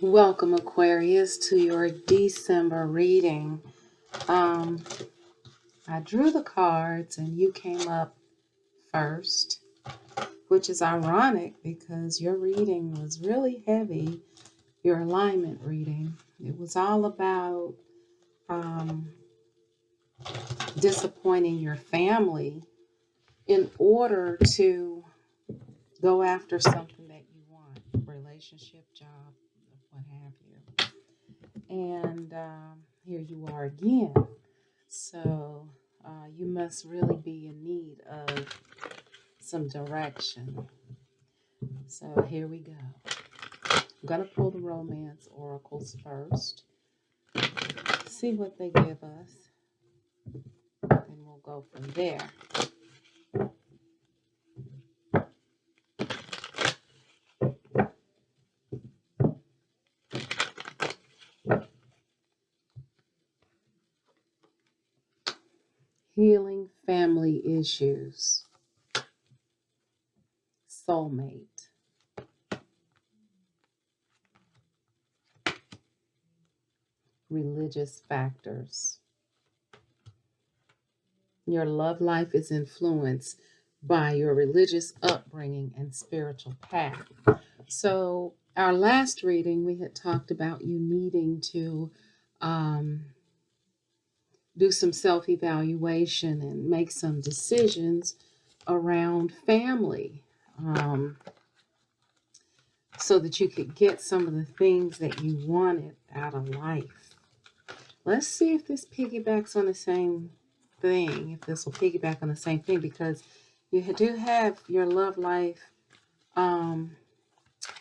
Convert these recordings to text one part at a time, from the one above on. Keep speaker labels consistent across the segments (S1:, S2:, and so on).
S1: Welcome, Aquarius, to your December reading. Um, I drew the cards and you came up first, which is ironic because your reading was really heavy, your alignment reading. It was all about um, disappointing your family in order to go after something that you want, relationship, job, what have you. And here you are again. So you must really be in need of some direction. So here we go. I'm going to pull the romance oracles first, see what they give us, and we'll go from there. Healing family issues, soulmate, religious factors. Your love life is influenced by your religious upbringing and spiritual path. So, our last reading, we had talked about you needing to um, do some self evaluation and make some decisions around family um, so that you could get some of the things that you wanted out of life. Let's see if this piggybacks on the same thing, if this will piggyback on the same thing, because you do have your love life,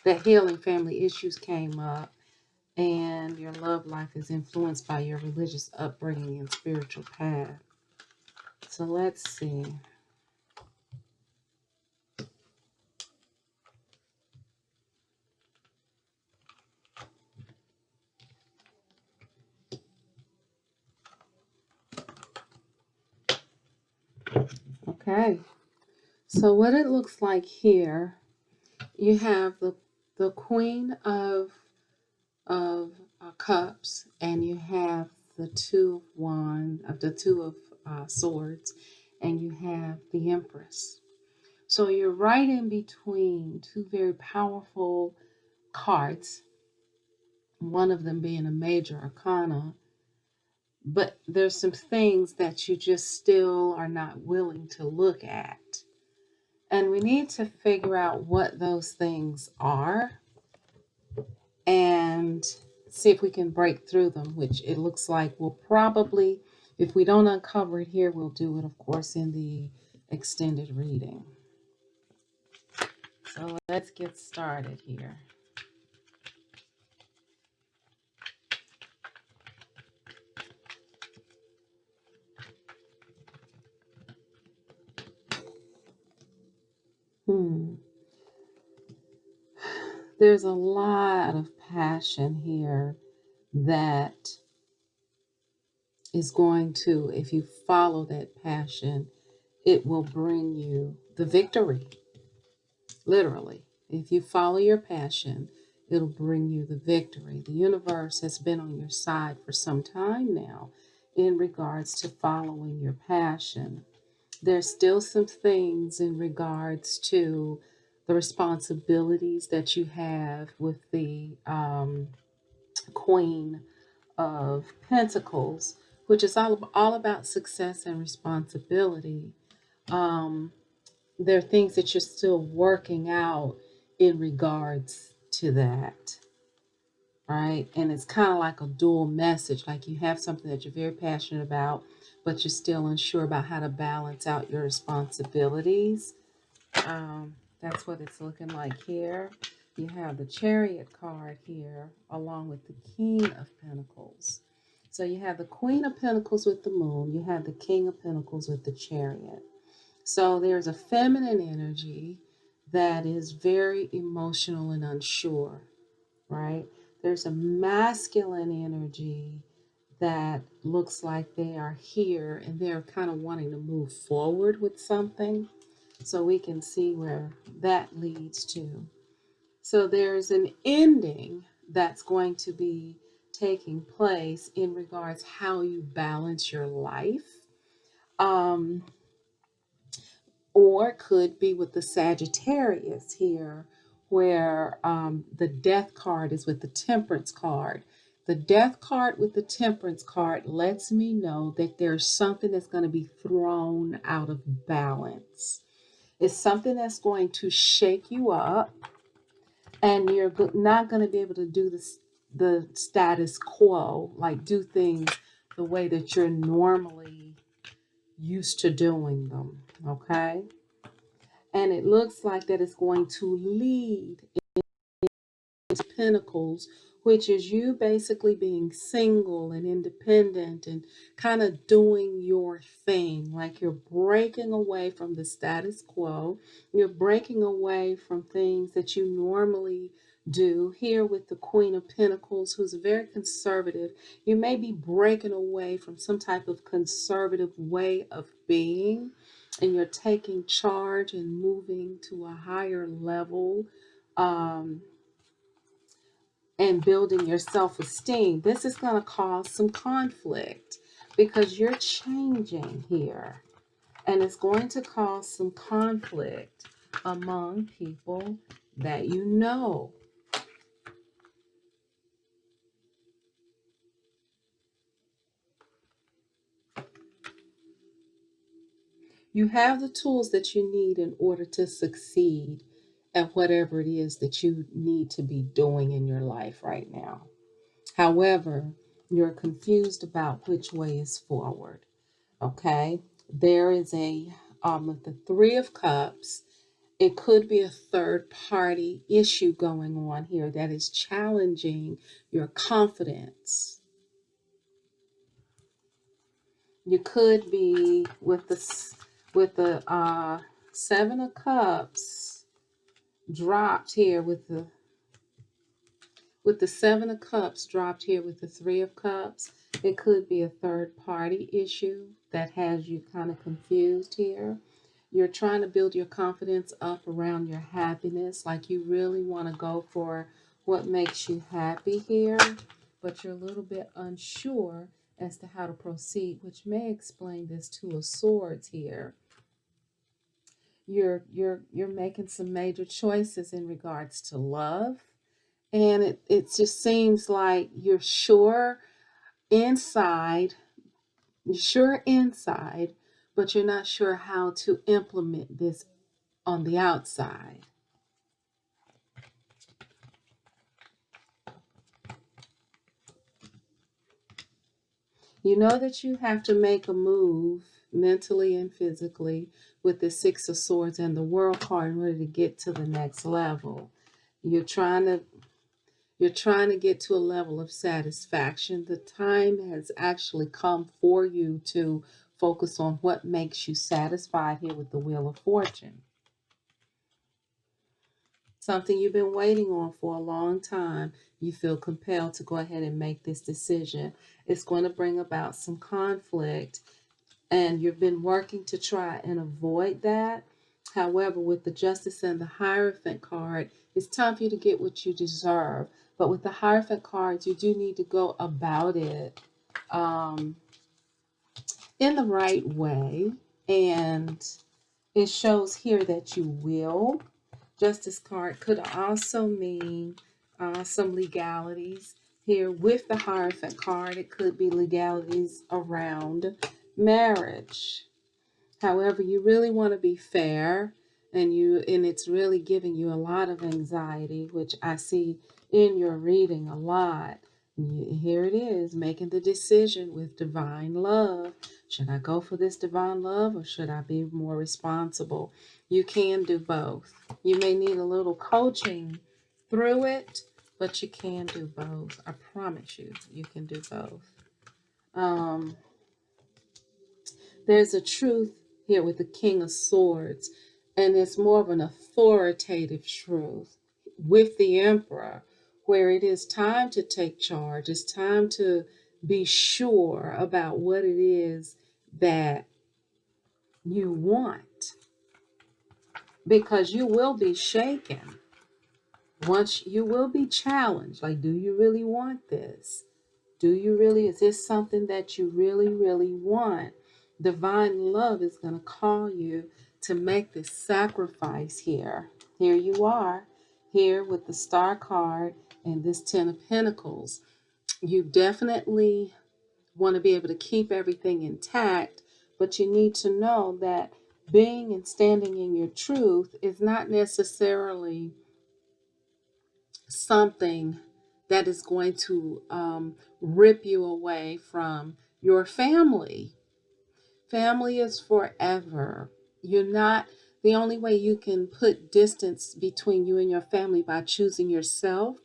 S1: that healing family issues came up, and your love life is influenced by your religious upbringing and spiritual path. So let's see. Okay. So what it looks like here, you have the Queen of Cups, and you have the Two of Swords, and you have the Empress. So you're right in between two very powerful cards, one of them being a major arcana, but there's some things that you just still are not willing to look at. And we need to figure out what those things are and see if we can break through them, which it looks like we'll probably, if we don't uncover it here, we'll do it, of course, in the extended reading. So let's get started here. Hmm. There's a lot of passion here that is going to, if you follow that passion, it will bring you the victory. Literally. If you follow your passion, it'll bring you the victory. The universe has been on your side for some time now in regards to following your passion. There's still some things in regards to the responsibilities that you have with the Queen of Pentacles, which is all about success and responsibility. Um, there are things that you're still working out in regards to that, right? And it's kind of like a dual message, like you have something that you're very passionate about, but you're still unsure about how to balance out your responsibilities. That's what it's looking like here. You have the Chariot card here, along with the King of Pentacles. So you have the Queen of Pentacles with the Moon. You have the King of Pentacles with the Chariot. So there's a feminine energy that is very emotional and unsure, right? There's a masculine energy that looks like they are here and they're kind of wanting to move forward with something. So we can see where that leads to. So there's an ending that's going to be taking place in regards how you balance your life. Um, or could be with the Sagittarius here, where the death card is with the temperance card. The death card with the temperance card lets me know that there's something that's going to be thrown out of balance. It's something that's going to shake you up, and you're not going to be able to do the status quo, like do things the way that you're normally used to doing them. Okay. And it looks like that it's going to lead into Pentacles, which is you basically being single and independent and kind of doing your thing. Like you're breaking away from the status quo. You're breaking away from things that you normally do. Here with the Queen of Pentacles, who's very conservative, you may be breaking away from some type of conservative way of being, and you're taking charge and moving to a higher level, um, and building your self-esteem. This is going to cause some conflict because you're changing here, and it's going to cause some conflict among people that you know. You have the tools that you need in order to succeed at whatever it is that you need to be doing in your life right now. However, you're confused about which way is forward. Okay, there is with the Three of Cups, it could be a third party issue going on here that is challenging your confidence. You could be with the Seven of Cups dropped here with the Seven of Cups dropped here with the Three of Cups. It could be a third party issue that has you kind of confused here. You're trying to build your confidence up around your happiness, like you really want to go for what makes you happy here, but you're a little bit unsure as to how to proceed, which may explain this Two of Swords here. You're making some major choices in regards to love, and it just seems like inside, you're sure inside, but you're not sure how to implement this on the outside. You know that you have to make a move mentally and physically with the Six of Swords and the World card in order to get to the next level. You're trying to get to a level of satisfaction. The time has actually come for you to focus on what makes you satisfied here with the Wheel of Fortune. Something you've been waiting on for a long time. You feel compelled to go ahead and make this decision. It's going to bring about some conflict, and you've been working to try and avoid that. However, with the Justice and the Hierophant card, it's time for you to get what you deserve. But with the Hierophant cards, you do need to go about it in the right way. And it shows here that you will. Justice card could also mean some legalities. Here with the Hierophant card, it could be legalities around marriage. However, you really want to be fair, and it's really giving you a lot of anxiety, which I see in your reading a lot. Here it is, making the decision with divine love. Should I go for this divine love, or should I be more responsible? You can do both. You may need a little coaching through it, but you can do both. I promise you, you can do both. There's a truth here with the King of Swords, and it's more of an authoritative truth with the Emperor, where it is time to take charge. It's time to be sure about what it is that you want, because you will be shaken, Once you will be challenged, like, do you really want this? Do you really, is this something that you really, really want? Divine love is going to call you to make this sacrifice here. Here you are, here with the Star card and this Ten of Pentacles. You definitely want to be able to keep everything intact, but you need to know that being and standing in your truth is not necessarily something that is going to rip you away from your family. Family is forever. You're not, the only way you can put distance between you and your family by choosing yourself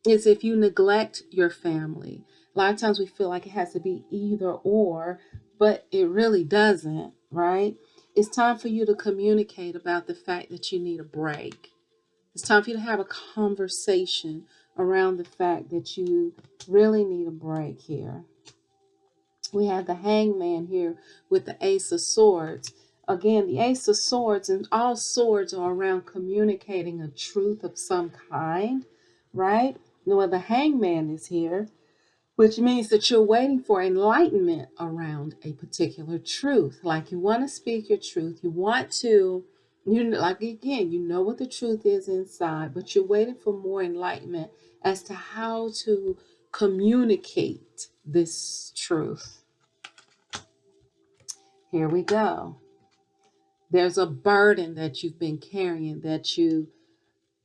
S1: is if you neglect your family. A lot of times we feel like it has to be either or, but it really doesn't, right? It's time for you to communicate about the fact that you need a break. It's time for you to have a conversation around the fact that you really need a break here. We have the Hangman here with the Ace of Swords. Again, the Ace of Swords, and all swords are around communicating a truth of some kind, right? Well, the Hangman is here, which means that you're waiting for enlightenment around a particular truth. Like, you want to speak your truth. You want to, like, again, you know what the truth is inside, but you're waiting for more enlightenment as to how to communicate this truth. Here we go. There's a burden that you've been carrying that you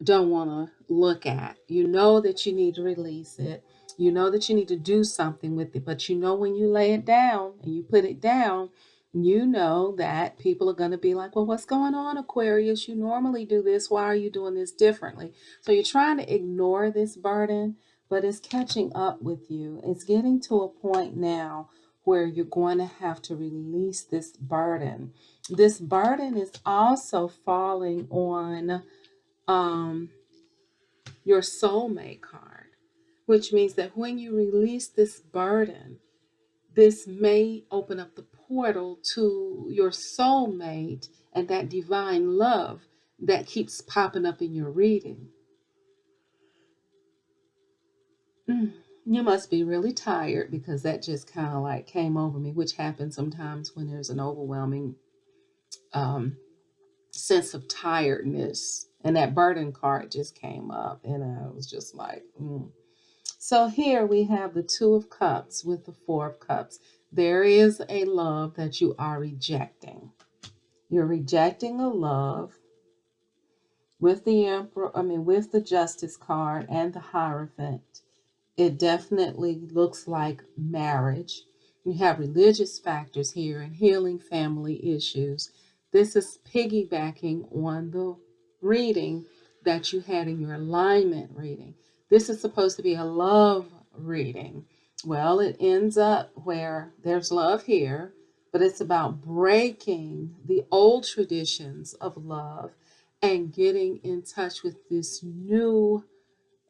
S1: don't want to look at. You know that you need to release it. You know that you need to do something with it. But you know, when you lay it down and you put it down, you know that people are going to be like, well, what's going on, Aquarius? You normally do this. Why are you doing this differently? So you're trying to ignore this burden, but it's catching up with you. It's getting to a point now where you're going to have to release this burden. This burden is also falling on your soulmate card, which means that when you release this burden, this may open up the portal to your soulmate and that divine love that keeps popping up in your reading. You must be really tired, because that just kind of like came over me, which happens sometimes when there's an overwhelming sense of tiredness. And that burden card just came up, and I was just like, So here we have the Two of Cups with the Four of Cups. There is a love that you are rejecting. You're rejecting a love with the Emperor, with the Justice card and the Hierophant. It definitely looks like marriage. You have religious factors here and healing family issues. This is piggybacking on the reading that you had in your alignment reading. This is supposed to be a love reading. Well, it ends up where there's love here, but it's about breaking the old traditions of love and getting in touch with this new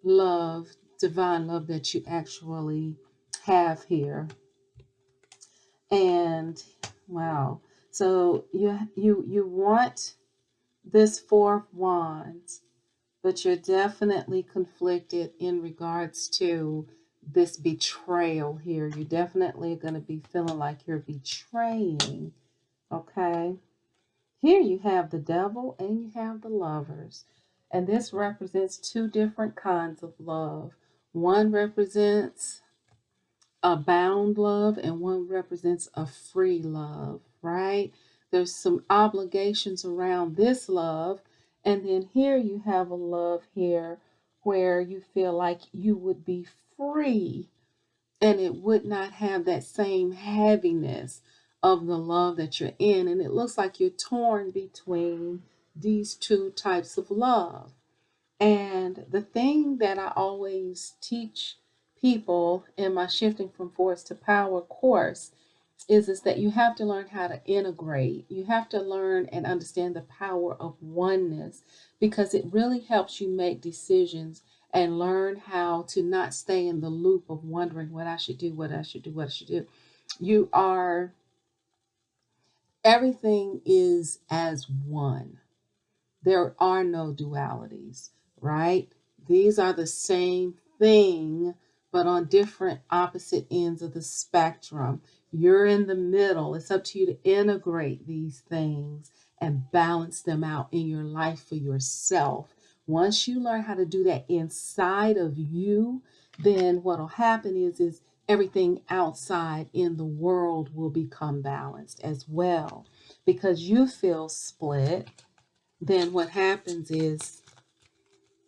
S1: love, divine love that you actually have here. And wow, so you want this Four of Wands, but you're definitely conflicted in regards to this betrayal here. You're definitely going to be feeling like you're betraying. Okay, here you have the Devil and you have the Lovers. And this represents two different kinds of love. One represents a bound love and one represents a free love, right? There's some obligations around this love. And then here you have a love here where you feel like you would be free and it would not have that same heaviness of the love that you're in. And it looks like you're torn between these two types of love. And the thing that I always teach people in my Shifting from Force to Power course is that you have to learn how to integrate. You have to learn and understand the power of oneness, because it really helps you make decisions and learn how to not stay in the loop of wondering what I should do, what I should do, what I should do. You are, everything is as one. There are no dualities, right? These are the same thing, but on different opposite ends of the spectrum. You're in the middle. It's up to you to integrate these things and balance them out in your life for yourself. Once you learn how to do that inside of you, then what'll happen is everything outside in the world will become balanced as well. Because you feel split, then what happens is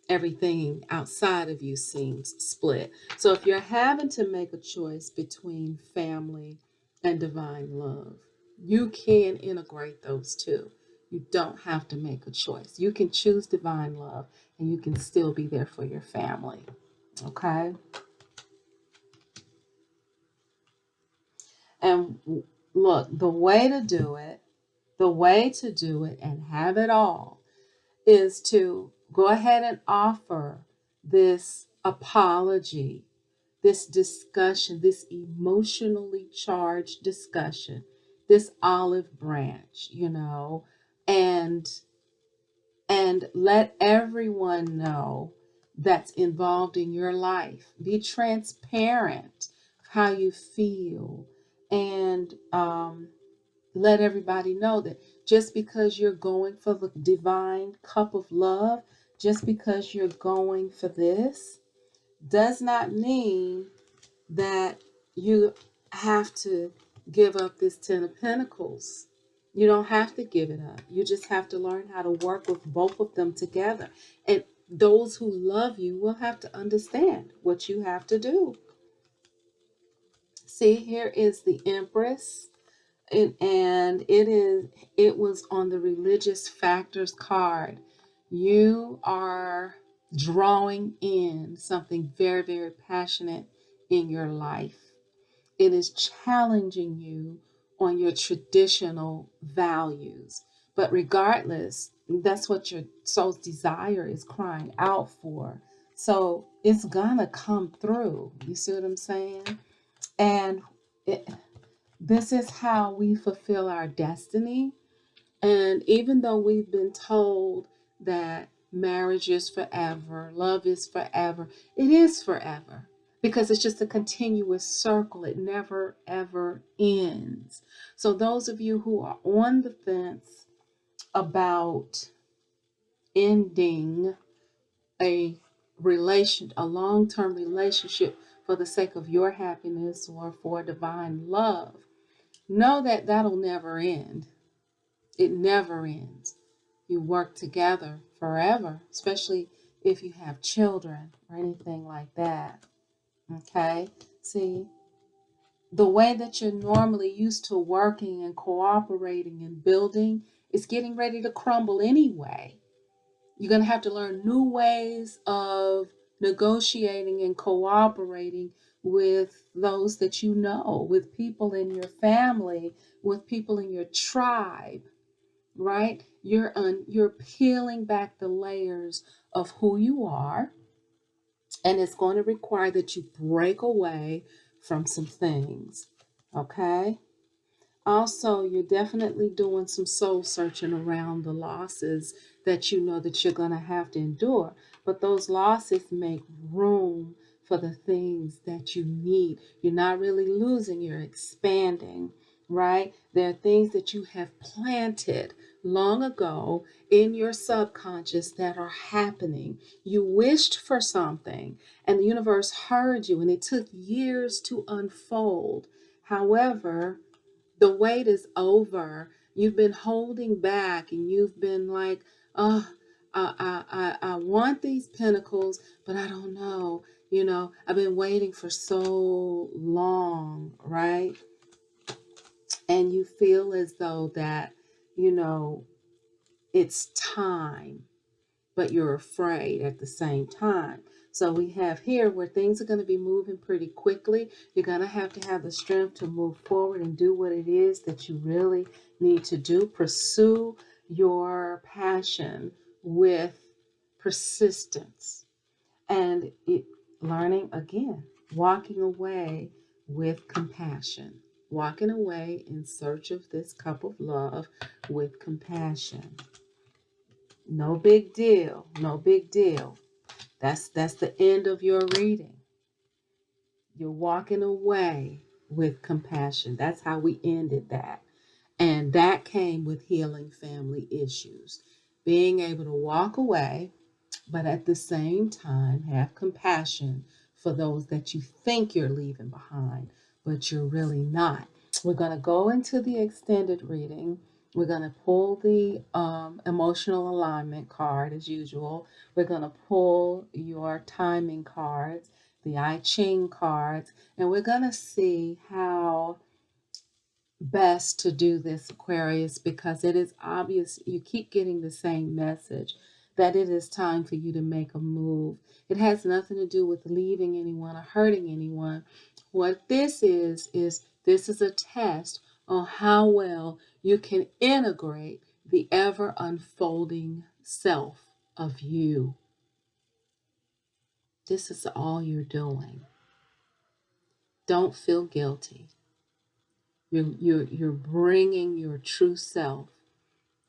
S1: everything outside of you seems split. So if you're having to make a choice between family and divine love, you can integrate those two. You don't have to make a choice. You can choose divine love and you can still be there for your family. Okay? And look, the way to do it and have it all is to go ahead and offer this apology, this discussion, this emotionally charged discussion, this olive branch, and let everyone know that's involved in your life. Be transparent how you feel, and let everybody know that just because you're going for the divine cup of love, just because you're going for this, does not mean that you have to give up this Ten of Pentacles. You don't have to give it up. You just have to learn how to work with both of them together. And those who love you will have to understand what you have to do. See, here is the Empress. And it was on the religious factors card. You are drawing in something very, very passionate in your life. It is challenging you on your traditional values. But regardless, that's what your soul's desire is crying out for. So it's gonna come through. You see what I'm saying? And this is how we fulfill our destiny. And even though we've been told that marriage is forever, love is forever, it is forever because it's just a continuous circle. It never, ever ends. So those of you who are on the fence about ending a a long-term relationship for the sake of your happiness or for divine love, know that that'll never end. It never ends. You work together forever, especially if you have children or anything like that. Okay? See, the way that you're normally used to working and cooperating and building is getting ready to crumble anyway. You're going to have to learn new ways of negotiating and cooperating with those that you know, with people in your family, with people in your tribe, right? You're peeling back the layers of who you are, and it's going to require that you break away from some things, okay? Also, you're definitely doing some soul searching around the losses that you know that you're going to have to endure. But those losses make room for the things that you need. You're not really losing, you're expanding, right? There are things that you have planted long ago in your subconscious that are happening. You wished for something, and the universe heard you, and it took years to unfold. However, the wait is over. You've been holding back and you've been like, oh, I want these pentacles, but I don't know. I've been waiting for so long, right? And you feel as though that, it's time, but you're afraid at the same time. So we have here where things are going to be moving pretty quickly. You're going to have the strength to move forward and do what it is that you really need to do. Pursue your passion with persistence and learning again, walking away with compassion, walking away in search of this cup of love with compassion. No big deal. No big deal. That's the end of your reading. You're walking away with compassion. That's how we ended that. And that came with healing family issues. Being able to walk away, but at the same time have compassion for those that you think you're leaving behind, but you're really not. We're going to go into the extended reading. We're going to pull the emotional alignment card as usual. We're going to pull your timing cards, the I Ching cards, and we're going to see how best to do this, Aquarius, because it is obvious you keep getting the same message that it is time for you to make a move. It has nothing to do with leaving anyone or hurting anyone. What this is a test on how well you can integrate the ever unfolding self of you. This is all you're doing. Don't feel guilty. You're bringing your true self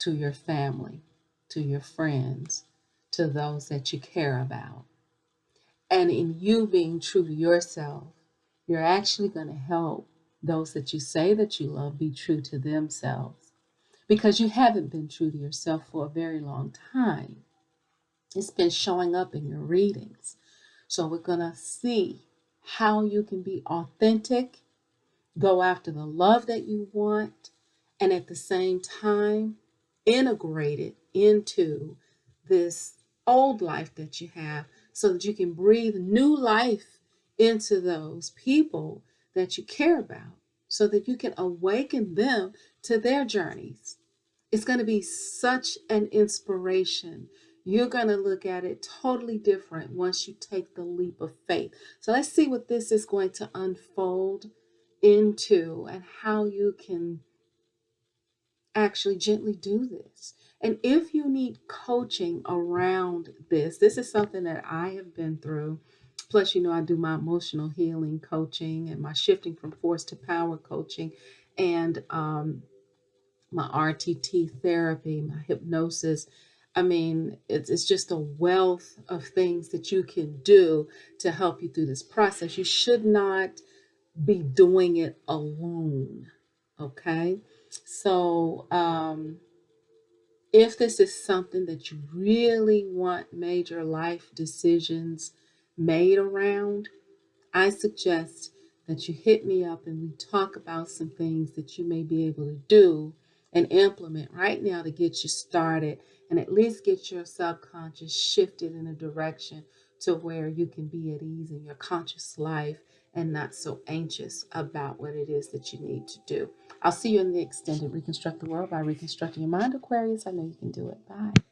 S1: to your family, to your friends, to those that you care about. And in you being true to yourself, you're actually going to help those that you say that you love be true to themselves, because you haven't been true to yourself for a very long time. It's been showing up in your readings. So we're going to see how you can be authentic, go after the love that you want, and at the same time integrate it into this old life that you have, so that you can breathe new life into those people that you care about, so that you can awaken them to their journeys. It's going to be such an inspiration. You're going to look at it totally different once you take the leap of faith. So let's see what this is going to unfold into and how you can actually gently do this. And if you need coaching around this is something that I have been through. Plus, I do my emotional healing coaching and my shifting from force to power coaching, and my RTT therapy, my hypnosis. I mean, it's just a wealth of things that you can do to help you through this process. You should not be doing it alone. Okay. So, if this is something that you really want major life decisions made around, I suggest that you hit me up and we talk about some things that you may be able to do and implement right now to get you started and at least get your subconscious shifted in a direction to where you can be at ease in your conscious life and not so anxious about what it is that you need to do. I'll see you in the extended Reconstruct the World by Reconstructing Your Mind, Aquarius. I know you can do it. Bye.